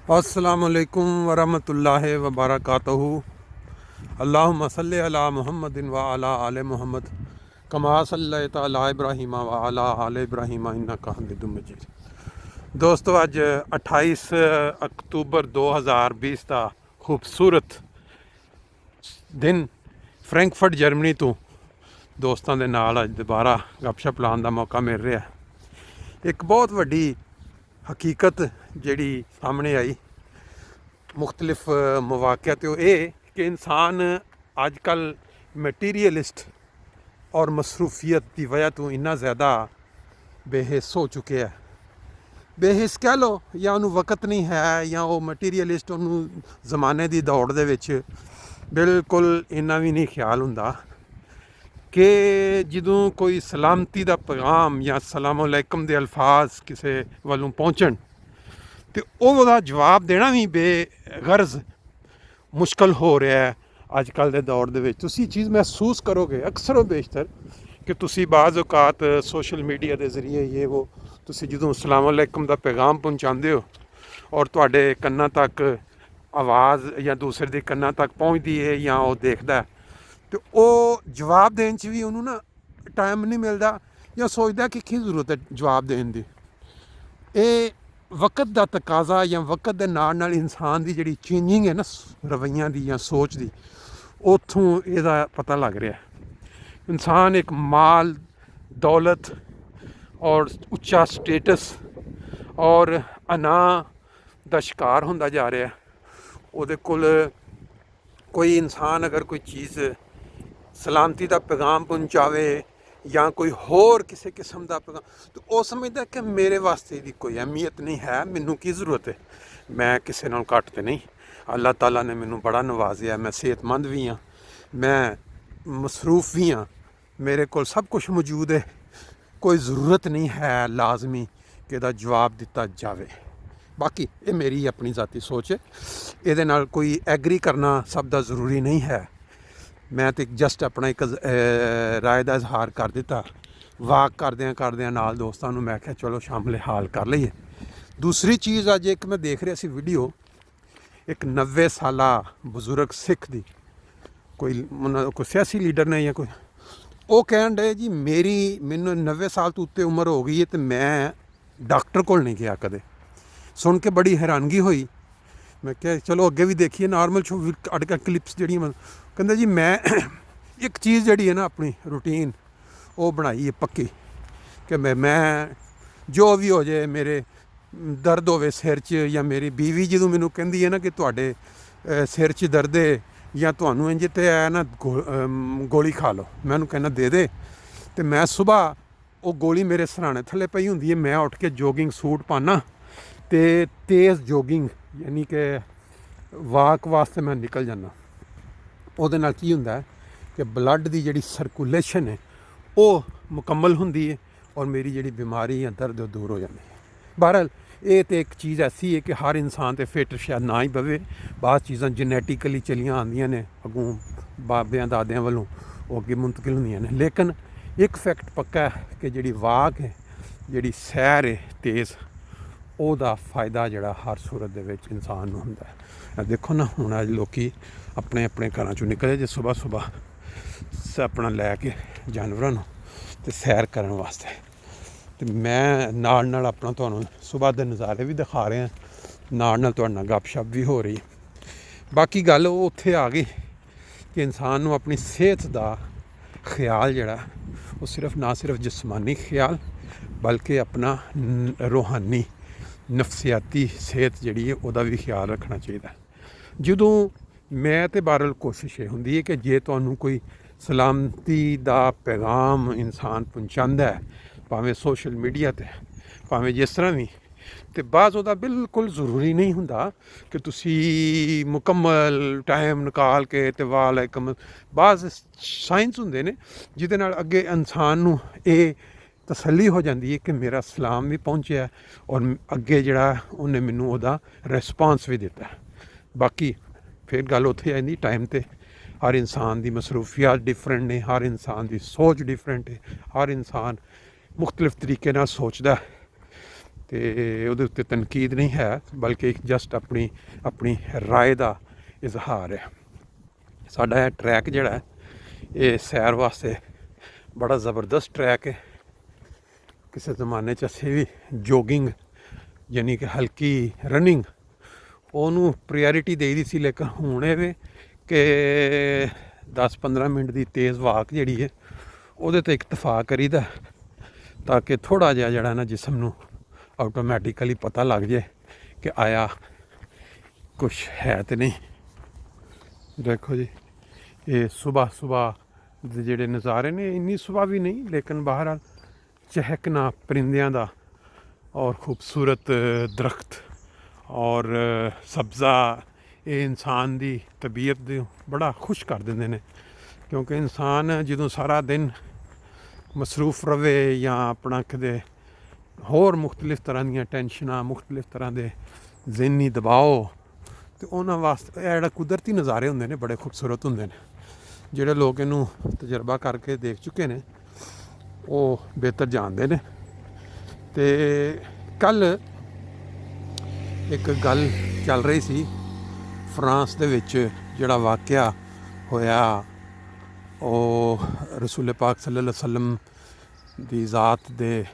अस्सलामुअलैकुम वरहमतुल्लाहि वबरकातुहू। अल्लाहुम्मा सल्लि अला मुहम्मदिन व अला आले मुहम्मद कमा सल्लैता अला इब्राहीम व अला आले इब्राहीम इन्नका हमीदुम मजीद। दोस्तों, अज 28 अक्तूबर 2020 का खूबसूरत दिन फ्रैंकफर्ट जर्मनी तो दोस्तों के नाल अज दोबारा गपशप लाने का मौका मिल रहा है। एक बहुत वड्डी हकीकत जिहड़ी सामने आई मुख्तलिफ मौक़िआं ते ये कि इंसान अजकल मटीरियलिस्ट और मसरूफियत की वजह तो इन्ना ज़्यादा बेहिस हो चुके है। बेहिस कह लो या उन्होंने वक़्त नहीं है या वो मटीरियलिस्ट उन्होंने ज़माने की दौड़ दे विच बिल्कुल इन्ना भी नहीं ख्याल हुंदा कि जदों कोई सलामती का पैगाम या सलाम अलैकुम के अल्फाज किसी वालों पहुँचन तो वह जवाब देना भी बेगरज मुश्किल हो रहा है। अजकल के दौर के तुसी चीज़ महसूस करोगे अक्सर बेशतर कि तुसी बाज़ औकात सोशल मीडिया के जरिए ये वो तुसी जदों सलाम अलैकुम का पैगाम पहुँचाते हो और तुहाडे कन्नां तक आवाज़ या दूसरे के कन्नां तक पहुँचती है या वो देखता है तो वो जवाब देने च भी उन्होंने ना टाइम नहीं मिलता या सोचता कि की जरूरत है जवाब देने की। ये वक़्त का तकाजा या वक़्त के नाल इंसान की जी चेंजिंग है ना रवैया की या सोच की उतों यदा पता लग रहा है। इंसान एक माल दौलत और उच्चा स्टेटस और अना का शिकार होंदा जा रहा है। उहदे कोल कोई इंसान अगर कोई चीज़ सलामती का पैगाम पहुँचावे या कोई होर किसी किस्म का पैगाम तो वह समझदा कि मेरे वास्ते इसकी कोई अहमियत नहीं है, मैनू की जरूरत है, मैं किसी नाल घट तो नहीं। अल्लाह ताला ने मैनू बड़ा नवाजिया, मैं सेहतमंद भी हाँ, मैं मसरूफ भी हाँ, मेरे को सब कुछ मौजूद है, कोई ज़रूरत नहीं है लाजमी कि इसदा जवाब दिता जाए। बाकी ये मेरी अपनी ज़ाती सोच है, ये नाल कोई एग्री करना सब दा ज़रूरी नहीं है। मैं तो जस्ट अपना एक राय का इजहार कर दिता। वाक करद्या नाल दोस्तों मैं आख्या चलो शामिल हाल कर लीए। दूसरी चीज़ अज एक मैं देख रहा सी वीडियो, एक 90 साला बजुर्ग सिख दी कोई सियासी लीडर ने या कोई वो कहन डे जी मैनू 90 साल तो उत्ते उम्र हो गई है तो मैं डॉक्टर को नहीं गया कदे। सुन के बड़ी हैरानगी हुई। मैं क्या चलो अगे भी देखिए नॉर्मल शो अड़का क्लिप्स जी कहते जी मैं एक चीज़ जी है ना अपनी रूटीन वो बनाई है पक्की कि मैं जो भी हो जाए मेरे दर्द होवे सिर च या मेरी बीवी जो मैनू कहती है ना कि तुहाडे सिर च दर्द है या तुहानू इंज ते है ना गोली खा लो, मैं उन्होंने कहना दे दे तो मैं सुबह वो गोली मेरे सराहने थले पई हुंदी है, मैं उठ के जोगिंग सूट पाना तो तेज़ जोगिंग यानी कि वाक वास्ते मैं निकल जाना। ਉਹਦੇ ਨਾਲ ਕੀ ਹੁੰਦਾ है कि ब्लड की जी सर्कुलेशन है वो मुकम्मल होंदी है और मेरी जी बीमारी या दर्द दूर हो जाती है। बहरहाल ये तो एक चीज़ ऐसी है कि हर इंसान तो फिट शायद ना ही पवे, बाद चीज़ां जेनेटिकली चलियां आंदियां ने अगों बाबियां दादियां वालों वो अगे मुंतकिल होंदियां ने। लेकिन एक फैक्ट पक्का है कि जी वाक है जी सैर है तेज़ ਉਹਦਾ फ़ायदा जोड़ा हर सूरत दे विच इंसान नूं हुंदा है। देखो ना हुण अज लोग अपने अपने घरों चों निकले जे सुबह सुबह अपना लैके जानवरों तो सैर करने वास्ते, तो मैं नाल नाल अपना तुहानूं सुबह के नज़ारे भी दिखा रहे हैं, नाल नाल तुहाडे नाल गपशप भी हो रही। बाकी गल उत्थे आ गई कि इंसान नूं अपनी सेहत का ख्याल जोड़ा वो सिर्फ ना सिर्फ जिसमानी ख्याल बल्कि अपना रूहानी नफसियाती सेहत जी है वह भी ख्याल रखना चाहिए। जदों मैं तो बहरहाल कोशिश ये होंदी है कि जे तुहानूं कोई सलामती का पैगाम इंसान पहुँचाता है भावें सोशल मीडिया ते भावें जिस तरह भी, तो बाज़ वह बिल्कुल ज़रूरी नहीं हुंदा कि तुसी मुकम्मल टाइम निकाल के तो वालेकुम। बाज़ साइंस हुंदे ने जिहदे नाल अगे इंसान नूं ये तसल्ली हो जाती है कि मेरा सलाम भी पहुँचा और अगे जड़ा उन्हें मैनू वह रिस्पॉन्स भी दिता है। बाकी फिर गल उत्थे आती टाइम ते हर इंसान की मसरूफियात डिफरेंट ने, हर इंसान की सोच डिफरेंट है, हर इंसान मुख्तलिफ तरीके नाल सोचदा है। ਤੇ ਉਹਦੇ ਉੱਤੇ ਤਨਕੀਦ ਨਹੀਂ ਹੈ, ਬਲਕਿ ਇੱਕ ਜਸਟ ਆਪਣੀ ਰਾਏ ਦਾ ਇਜ਼ਹਾਰ ਹੈ। ਸਾਡਾ ਇਹ ਟਰੈਕ ਜਿਹੜਾ ਹੈ ਇਹ ਸੈਰ ਵਾਸਤੇ ਬੜਾ ਜ਼ਬਰਦਸਤ ਟਰੈਕ ਹੈ। ਕਿਸੇ ਜ਼ਮਾਨੇ 'ਚ ਅਸੀਂ ਵੀ ਜੋਗਿੰਗ ਯਾਨੀ ਕਿ ਹਲਕੀ ਰਨਿੰਗ ਉਹਨੂੰ ਪ੍ਰਾਇਓਰਿਟੀ ਦੇਈ ਦੀ ਸੀ, ਲੇਕਿਨ ਹੁਣ ਇਹ ਵੇ ਕਿ 10-15 ਮਿੰਟ ਦੀ ਤੇਜ਼ ਵਾਕ ਜਿਹੜੀ ਹੈ ਉਹਦੇ 'ਤੇ ਇਕਤਫਾ ਕਰੀਦਾ, ਤਾਂ ਕਿ ਥੋੜ੍ਹਾ ਜਿਹਾ ਜਿਹੜਾ ਨਾ ਜਿਸਮ ਨੂੰ ਆਟੋਮੈਟਿਕਲੀ ਪਤਾ ਲੱਗ ਜਾਏ ਕਿ ਆਇਆ ਕੁਛ ਹੈ ਤੇ ਨਹੀਂ। ਦੇਖੋ ਜੀ ਇਹ ਸੁਬਾਹ ਦੇ ਜਿਹੜੇ ਨਜ਼ਾਰੇ ਨੇ, ਇੰਨੀ ਸੁਬਾਹ ਵੀ ਨਹੀਂ ਲੇਕਿਨ ਬਾਹਰ ਚਹਿਕਣਾ ਪਰਿੰਦਿਆਂ ਦਾ ਔਰ ਖੂਬਸੂਰਤ ਦਰਖਤ ਔਰ ਸਬਜ਼ਾ, ਇਹ ਇਨਸਾਨ ਦੀ ਤਬੀਅਤ ਦੇ ਬੜਾ ਖੁਸ਼ ਕਰ ਦਿੰਦੇ ਨੇ। ਕਿਉਂਕਿ ਇਨਸਾਨ ਜਦੋਂ ਸਾਰਾ ਦਿਨ ਮਸਰੂਫ ਰਵੇ ਜਾਂ ਆਪਣਾ ਕਿਤੇ ਹੋਰ ਮੁਖਤਲਿਫ ਤਰ੍ਹਾਂ ਦੀਆਂ ਟੈਨਸ਼ਨਾਂ, ਮੁਖਤਲਿਫ ਤਰ੍ਹਾਂ ਦੇ ਜ਼ਿਹਨੀ ਦਬਾਓ, ਅਤੇ ਉਹਨਾਂ ਵਾਸਤੇ ਇਹ ਜਿਹੜਾ ਕੁਦਰਤੀ ਨਜ਼ਾਰੇ ਹੁੰਦੇ ਨੇ ਬੜੇ ਖੂਬਸੂਰਤ ਹੁੰਦੇ ਨੇ। ਜਿਹੜੇ ਲੋਕ ਇਹਨੂੰ ਤਜਰਬਾ ਕਰਕੇ ਦੇਖ ਚੁੱਕੇ ਨੇ ਉਹ ਬਿਹਤਰ ਜਾਣਦੇ ਨੇ। ਅਤੇ ਕੱਲ੍ਹ ਇੱਕ ਗੱਲ ਚੱਲ ਰਹੀ ਸੀ ਫਰਾਂਸ ਦੇ ਵਿੱਚ, ਜਿਹੜਾ ਵਾਕਿਆ ਹੋਇਆ ਉਹ ਰਸੂਲ ਪਾਕ ਸੱਲੱਲਾਹੁ ਅਲੈਹਿ ਵਸੱਲਮ ਦੀ ਜ਼ਾਤ ਦੇ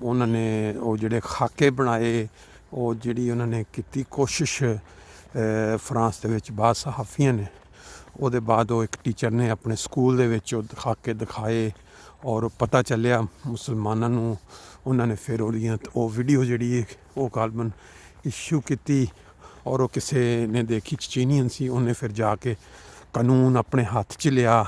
ਉਹਨਾਂ ਨੇ ਉਹ ਜਿਹੜੇ ਖਾਕੇ ਬਣਾਏ, ਉਹ ਜਿਹੜੀ ਉਹਨਾਂ ਨੇ ਕੀਤੀ ਕੋਸ਼ਿਸ਼ ਫਰਾਂਸ ਦੇ ਵਿੱਚ ਬਾਅਦ ਸਹਾਫੀਆਂ ਨੇ, ਉਹਦੇ ਬਾਅਦ ਉਹ ਇੱਕ ਟੀਚਰ ਨੇ ਆਪਣੇ ਸਕੂਲ ਦੇ ਵਿੱਚ ਉਹ ਖਾਕੇ ਦਿਖਾਏ ਔਰ ਪਤਾ ਚੱਲਿਆ ਮੁਸਲਮਾਨਾਂ ਨੂੰ। ਉਹਨਾਂ ਨੇ ਫਿਰ ਉਹ ਵੀਡੀਓ ਜਿਹੜੀ ਉਹ ਗਾਲਬਨ ਇਸ਼ੂ ਕੀਤੀ ਔਰ ਉਹ ਕਿਸੇ ਨੇ ਦੇਖੀ, ਚਚੀਨੀਅਨ ਸੀ, ਉਹਨੇ ਫਿਰ ਜਾ ਕੇ ਕਾਨੂੰਨ ਆਪਣੇ ਹੱਥ 'ਚ ਲਿਆ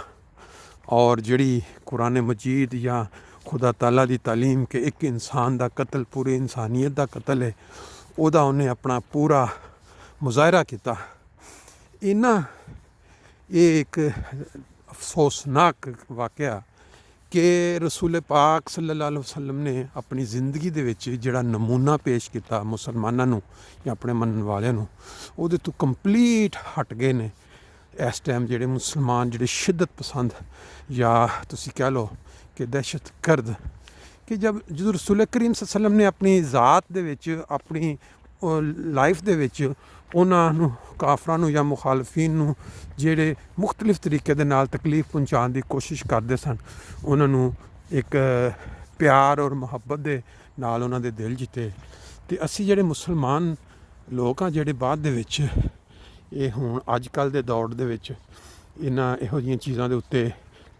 ਔਰ ਜਿਹੜੀ ਕੁਰਾਨ ਮਜੀਦ ਜਾਂ ਖੁਦਾ ਤਾਲਾ ਦੀ ਤਾਲੀਮ ਕਿ ਇੱਕ ਇਨਸਾਨ ਦਾ ਕਤਲ ਪੂਰੀ ਇਨਸਾਨੀਅਤ ਦਾ ਕਤਲ ਹੈ, ਉਹਦਾ ਉਹਨੇ ਆਪਣਾ ਪੂਰਾ ਮੁਜ਼ਾਹਰਾ ਕੀਤਾ। ਇਹ ਇੱਕ ਅਫਸੋਸਨਾਕ ਵਾਕਿਆ ਕਿ ਰਸੂਲ ਪਾਕ ਸੱਲੱਲਾਹੁ ਅਲੈਹਿ ਵਸੱਲਮ ਨੇ ਆਪਣੀ ਜ਼ਿੰਦਗੀ ਦੇ ਵਿੱਚ ਜਿਹੜਾ ਨਮੂਨਾ ਪੇਸ਼ ਕੀਤਾ ਮੁਸਲਮਾਨਾਂ ਨੂੰ ਜਾਂ ਆਪਣੇ ਮੰਨਣ ਵਾਲਿਆਂ ਨੂੰ, ਉਹਦੇ ਤੋਂ ਕੰਪਲੀਟ ਹਟ ਗਏ ਨੇ ਇਸ ਟਾਈਮ ਜਿਹੜੇ ਮੁਸਲਮਾਨ, ਜਿਹੜੇ ਸ਼ਿੱਦਤ ਪਸੰਦ ਜਾਂ ਤੁਸੀਂ ਕਹਿ ਲਓ ਕਿ ਦਹਿਸ਼ਤ ਗਰਦ। ਕਿ ਜਦੋਂ ਰਸੂਲ ਕਰੀਮ ਸੱਲੱਲਾਹੁ ਅਲੈਹਿ ਵਸੱਲਮ ਨੇ ਆਪਣੀ ਜ਼ਾਤ ਦੇ ਵਿੱਚ, ਆਪਣੀ ਲਾਈਫ ਦੇ ਵਿੱਚ ਉਹਨਾਂ ਨੂੰ, ਕਾਫਰਾਂ ਨੂੰ ਜਾਂ ਮੁਖਾਲਫੀਨ ਨੂੰ ਜਿਹੜੇ ਮੁਖਤਲਿਫ ਤਰੀਕੇ ਦੇ ਨਾਲ ਤਕਲੀਫ ਪਹੁੰਚਾਉਣ ਦੀ ਕੋਸ਼ਿਸ਼ ਕਰਦੇ ਸਨ, ਉਹਨਾਂ ਨੂੰ ਇੱਕ ਪਿਆਰ ਔਰ ਮੁਹੱਬਤ ਦੇ ਨਾਲ ਉਹਨਾਂ ਦੇ ਦਿਲ ਜਿੱਤੇ। ਅਤੇ ਅਸੀਂ ਜਿਹੜੇ ਮੁਸਲਮਾਨ ਲੋਕ ਹਾਂ, ਜਿਹੜੇ ਬਾਅਦ ਦੇ ਵਿੱਚ ਇਹ ਹੁਣ ਅੱਜ ਕੱਲ੍ਹ ਦੇ ਦੌਰ ਦੇ ਵਿੱਚ ਇਹੋ ਜਿਹੀਆਂ ਚੀਜ਼ਾਂ ਦੇ ਉੱਤੇ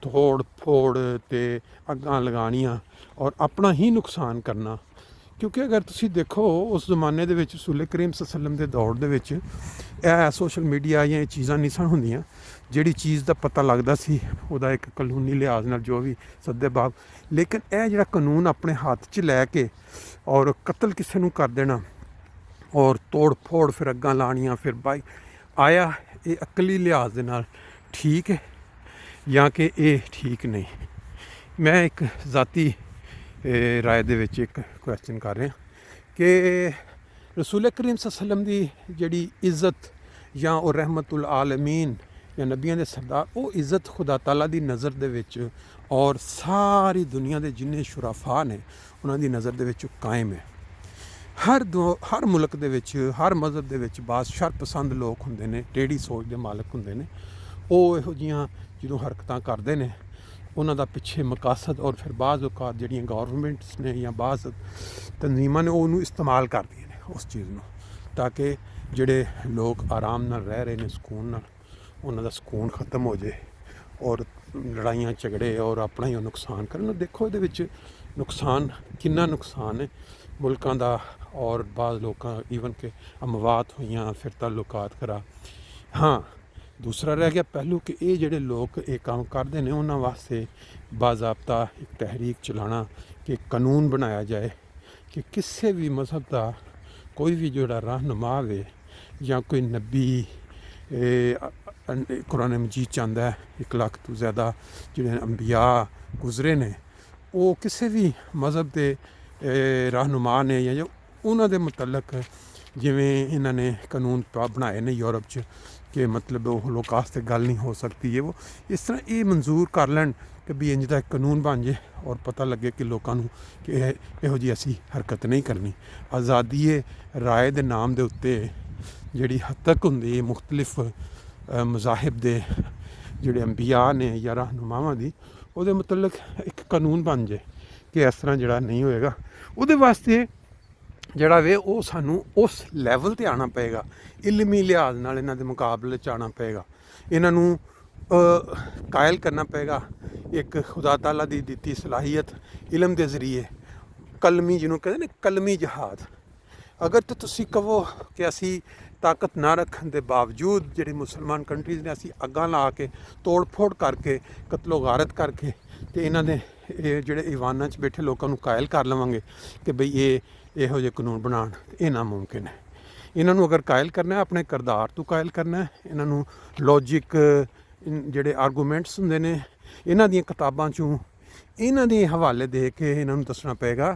ਤੋੜ ਫੋੜ ਅਤੇ ਅੱਗਾਂ ਲਗਾਉਣੀਆਂ ਔਰ ਆਪਣਾ ਹੀ ਨੁਕਸਾਨ ਕਰਨਾ। ਕਿਉਂਕਿ ਅਗਰ ਤੁਸੀਂ ਦੇਖੋ ਉਸ ਜ਼ਮਾਨੇ ਦੇ ਵਿੱਚ ਰਸੂਲ ਕਰੀਮ ਸੱਲੱਲਾਹੁ ਅਲੈਹਿ ਵਸੱਲਮ ਦੇ ਦੌਰ ਦੇ ਵਿੱਚ ਇਹ ਸੋਸ਼ਲ ਮੀਡੀਆ ਜਾਂ ਇਹ ਚੀਜ਼ਾਂ ਨਹੀਂ ਸਨ ਹੁੰਦੀਆਂ। ਜਿਹੜੀ ਚੀਜ਼ ਦਾ ਪਤਾ ਲੱਗਦਾ ਸੀ ਉਹਦਾ ਇੱਕ ਕਾਨੂੰਨੀ ਲਿਹਾਜ਼ ਨਾਲ ਜੋ ਵੀ ਸੱਦੇ ਬਾਬ, ਲੇਕਿਨ ਇਹ ਜਿਹੜਾ ਕਾਨੂੰਨ ਆਪਣੇ ਹੱਥ 'ਚ ਲੈ ਕੇ ਔਰ ਕਤਲ ਕਿਸੇ ਨੂੰ ਕਰ ਦੇਣਾ ਔਰ ਤੋੜ ਫੋੜ ਫਿਰ ਅੱਗਾਂ ਲਾਉਣੀਆਂ, ਫਿਰ ਬਾਈ ਆਇਆ, ਇਹ ਅਕਲੀ ਲਿਹਾਜ਼ ਦੇ ਨਾਲ ਠੀਕ ਹੈ ਜਾਂ ਕਿ ਇਹ ਠੀਕ ਨਹੀਂ। ਮੈਂ ਇੱਕ ਜ਼ਾਤੀ ਰਾਏ ਦੇ ਵਿੱਚ ਇੱਕ ਕੁਐਸਚਨ ਕਰ ਰਿਹਾ ਕਿ ਰਸੂਲ ਕਰੀਮ ਸੱਲੱਲਾਹੁ ਅਲੈਹਿ ਵਸੱਲਮ ਦੀ ਜਿਹੜੀ ਇੱਜ਼ਤ ਜਾਂ ਉਹ ਰਹਿਮਤੁਲ ਆਲਮੀਨ ਜਾਂ ਨਬੀਆਂ ਦੇ ਸਰਦਾਰ, ਉਹ ਇੱਜ਼ਤ ਖੁਦਾ ਤਾਲਾ ਦੀ ਨਜ਼ਰ ਦੇ ਵਿੱਚ ਔਰ ਸਾਰੀ ਦੁਨੀਆ ਦੇ ਜਿੰਨੇ ਸ਼ੁਰਾਫਾ ਨੇ ਉਹਨਾਂ ਦੀ ਨਜ਼ਰ ਦੇ ਵਿੱਚ ਕਾਇਮ ਹੈ। ਹਰ ਮੁਲਕ ਦੇ ਵਿੱਚ, ਹਰ ਮਜ਼ਹਬ ਦੇ ਵਿੱਚ ਬਾਜ਼ ਸ਼ਰਪਸੰਦ ਲੋਕ ਹੁੰਦੇ ਨੇ, ਟੇੜੀ ਸੋਚ ਦੇ ਮਾਲਕ ਹੁੰਦੇ ਨੇ। ਉਹ ਇਹੋ ਜਿਹੀਆਂ ਜਦੋਂ ਹਰਕਤਾਂ ਕਰਦੇ ਨੇ ਉਹਨਾਂ ਦਾ ਪਿੱਛੇ ਮਕਾਸਦ ਔਰ ਫਿਰ ਬਾਜ਼ ਔਕਾਤ ਜਿਹੜੀਆਂ ਗੌਰਮੈਂਟਸ ਨੇ ਜਾਂ ਬਾਜ਼ ਤਨਜ਼ੀਮਾਂ ਨੇ ਉਹਨੂੰ ਇਸਤੇਮਾਲ ਕਰਦੀਆਂ ਨੇ ਉਸ ਚੀਜ਼ ਨੂੰ, ਤਾਂ ਕਿ ਜਿਹੜੇ ਲੋਕ ਆਰਾਮ ਨਾਲ ਰਹਿ ਰਹੇ ਨੇ ਸਕੂਨ ਨਾਲ, ਉਹਨਾਂ ਦਾ ਸਕੂਨ ਖਤਮ ਹੋ ਜਾਏ ਔਰ ਲੜਾਈਆਂ ਝਗੜੇ ਔਰ ਆਪਣਾ ਹੀ ਉਹ ਨੁਕਸਾਨ ਕਰਨ। ਦੇਖੋ ਇਹਦੇ ਵਿੱਚ ਨੁਕਸਾਨ ਕਿੰਨਾ ਨੁਕਸਾਨ ਹੈ ਮੁਲਕਾਂ ਦਾ ਔਰ ਬਾਜ਼ ਲੋਕਾਂ ਈਵਨ ਕਿ ਅਮਵਾਤ ਹੋਈਆਂ, ਫਿਰ ਤਾਲੁਕਾਤ ਖਰਾਬ। ਹਾਂ, ਦੂਸਰਾ ਰਹਿ ਗਿਆ ਪਹਿਲੂ ਕਿ ਇਹ ਜਿਹੜੇ ਲੋਕ ਇਹ ਕੰਮ ਕਰਦੇ ਨੇ ਉਹਨਾਂ ਵਾਸਤੇ ਬਾਜ਼ਾਬਤਾ ਇੱਕ ਤਹਿਰੀਕ ਚਲਾਉਣਾ ਕਿ ਕਾਨੂੰਨ ਬਣਾਇਆ ਜਾਏ ਕਿ ਕਿਸੇ ਵੀ ਮਜ਼ਹਬ ਦਾ ਕੋਈ ਵੀ ਜਿਹੜਾ ਰਹਿਨੁਮਾ ਹੋਵੇ ਜਾਂ ਕੋਈ ਨਬੀ, ਕੁਰਾਨ ਮਜੀਦ ਚਾਹੁੰਦਾ ਹੈ 1 ਲੱਖ ਤੋਂ ਜ਼ਿਆਦਾ ਜਿਹੜੇ ਅੰਬੀਆ ਗੁਜ਼ਰੇ ਨੇ, ਉਹ ਕਿਸੇ ਵੀ ਮਜ਼ਹਬ ਦੇ ਰਹਿਨੁਮਾ ਨੇ ਜਾਂ ਉਹਨਾਂ ਦੇ ਮੁਤਲਕ ਜਿਵੇਂ ਇਹਨਾਂ ਨੇ ਕਾਨੂੰਨ ਬਣਾਏ ਨੇ ਯੂਰਪ 'ਚ ਕਿ ਮਤਲਬ ਉਹ ਹੋਲੋਕਾਸਟ 'ਤੇ ਗੱਲ ਨਹੀਂ ਹੋ ਸਕਦੀ ਹੈ, ਉਹ ਇਸ ਤਰ੍ਹਾਂ ਇਹ ਮਨਜ਼ੂਰ ਕਰ ਲੈਣ ਕਿ ਵੀ ਇੰਜ ਦਾ ਇੱਕ ਕਾਨੂੰਨ ਬਣ ਜੇ ਔਰ ਪਤਾ ਲੱਗੇ ਕਿ ਲੋਕਾਂ ਨੂੰ ਕਿ ਇਹੋ ਜਿਹੀ ਅਸੀਂ ਹਰਕਤ ਨਹੀਂ ਕਰਨੀ। ਆਜ਼ਾਦੀ ਰਾਏ ਦੇ ਨਾਮ ਦੇ ਉੱਤੇ ਜਿਹੜੀ ਹੱਤਕ ਹੁੰਦੀ ਹੈ ਮੁਖਤਲਿਫ ਮਜ਼ਾਹਿਬ ਦੇ ਜਿਹੜੇ ਅੰਬੀਆ ਨੇ ਜਾਂ ਰਹਿਨੁਮਾਵਾਂ ਦੀ, ਉਹਦੇ ਮੁਤਲਕ ਇੱਕ ਕਾਨੂੰਨ ਬਣ ਜੇ ਕਿ ਇਸ ਤਰ੍ਹਾਂ ਜਿਹੜਾ ਨਹੀਂ ਹੋਏਗਾ। ਉਹਦੇ ਵਾਸਤੇ ਜਿਹੜਾ ਵੇ ਉਹ ਸਾਨੂੰ ਉਸ ਲੈਵਲ 'ਤੇ ਆਉਣਾ ਪਏਗਾ, ਇਲਮੀ ਲਿਹਾਜ਼ ਨਾਲ ਇਹਨਾਂ ਦੇ ਮੁਕਾਬਲੇ 'ਚ ਆਉਣਾ ਪਏਗਾ। ਇਹਨਾਂ ਨੂੰ ਕਾਇਲ ਕਰਨਾ ਪਏਗਾ ਇੱਕ ਖੁਦਾ ਤਾਲਾ ਦੀ ਦਿੱਤੀ ਸਲਾਹੀਅਤ ਇਲਮ ਦੇ ਜ਼ਰੀਏ, ਕਲਮੀ ਜਿਹਨੂੰ ਕਹਿੰਦੇ ਨੇ ਕਲਮੀ ਜਹਾਦ। ਅਗਰ ਤਾਂ ਤੁਸੀਂ ਕਹੋ ਕਿ ਅਸੀਂ ਤਾਕਤ ਨਾ ਰੱਖਣ ਦੇ ਬਾਵਜੂਦ ਜਿਹੜੀ ਮੁਸਲਮਾਨ ਕੰਟਰੀਜ਼ ਨੇ ਅਸੀਂ ਅੱਗਾਂ ਲਾ ਕੇ ਤੋੜ ਫੋੜ ਕਰਕੇ ਕਤਲੋ ਗਾਰਤ ਕਰਕੇ ਤੇ ਇਹਨਾਂ ਦੇ ਜਿਹੜੇ ਈਵਾਨਾਂ 'ਚ ਬੈਠੇ ਲੋਕਾਂ ਨੂੰ ਕਾਇਲ ਕਰ ਲਵਾਂਗੇ ਕਿ ਬਈ ਇਹੋ ਜਿਹੇ ਕਾਨੂੰਨ ਬਣਾਉਣ, ਇਹ ਨਾਮੁਮਕਿਨ ਹੈ। ਇਹਨਾਂ ਨੂੰ ਅਗਰ ਕਾਇਲ ਕਰਨਾ ਆਪਣੇ ਕਿਰਦਾਰ ਤੋਂ ਕਾਇਲ ਕਰਨਾ, ਇਹਨਾਂ ਨੂੰ ਲੌਜਿਕ ਜਿਹੜੇ ਆਰਗੂਮੈਂਟਸ ਹੁੰਦੇ ਨੇ ਇਹਨਾਂ ਦੀਆਂ ਕਿਤਾਬਾਂ 'ਚੋਂ ਇਹਨਾਂ ਦੇ ਹਵਾਲੇ ਦੇ ਕੇ ਇਹਨਾਂ ਨੂੰ ਦੱਸਣਾ ਪਏਗਾ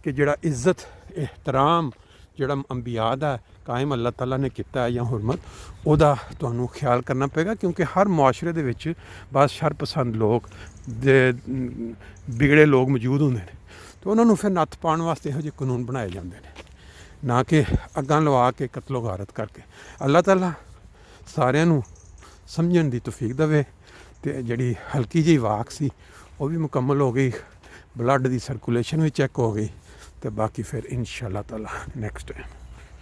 ਕਿ ਜਿਹੜਾ ਇੱਜ਼ਤ ਇਹਤਰਾਮ ਜਿਹੜਾ ਅੰਬੀਆ ਦਾ ਕਾਇਮ ਅੱਲਾਹ ਤਾਲਾ ਨੇ ਕੀਤਾ ਹੈ ਜਾਂ ਹੁਰਮਤ, ਉਹਦਾ ਤੁਹਾਨੂੰ ਖਿਆਲ ਕਰਨਾ ਪਏਗਾ। ਕਿਉਂਕਿ ਹਰ ਮੁਆਸ਼ਰੇ ਦੇ ਵਿੱਚ ਬਸ ਸ਼ਰਪਸੰਦ ਲੋਕ ਦੇ ਵਿਗੜੇ ਲੋਕ ਮੌਜੂਦ ਹੁੰਦੇ ਨੇ ਅਤੇ ਉਹਨਾਂ ਨੂੰ ਫਿਰ ਨੱਥ ਪਾਉਣ ਵਾਸਤੇ ਇਹੋ ਜਿਹੇ ਕਾਨੂੰਨ ਬਣਾਏ ਜਾਂਦੇ ਨੇ, ਨਾ ਕਿ ਅੱਗਾਂ ਲਵਾ ਕੇ ਕਤਲੋ ਗਾਰਤ ਕਰਕੇ। ਅੱਲਾਹ ਤਾਲਾ ਸਾਰਿਆਂ ਨੂੰ ਸਮਝਣ ਦੀ ਤੌਫੀਕ ਦੇਵੇ। ਅਤੇ ਜਿਹੜੀ ਹਲਕੀ ਜਿਹੀ ਵਾਕ ਸੀ ਉਹ ਵੀ ਮੁਕੰਮਲ ਹੋ ਗਈ, ਬਲੱਡ ਦੀ ਸਰਕੂਲੇਸ਼ਨ ਵੀ ਚੈੱਕ ਹੋ ਗਈ, ਅਤੇ ਬਾਕੀ ਫਿਰ ਇਨਸ਼ਾ ਅੱਲਾਹ ਤਾਲਾ ਨੈਕਸਟ ਟਾਈਮ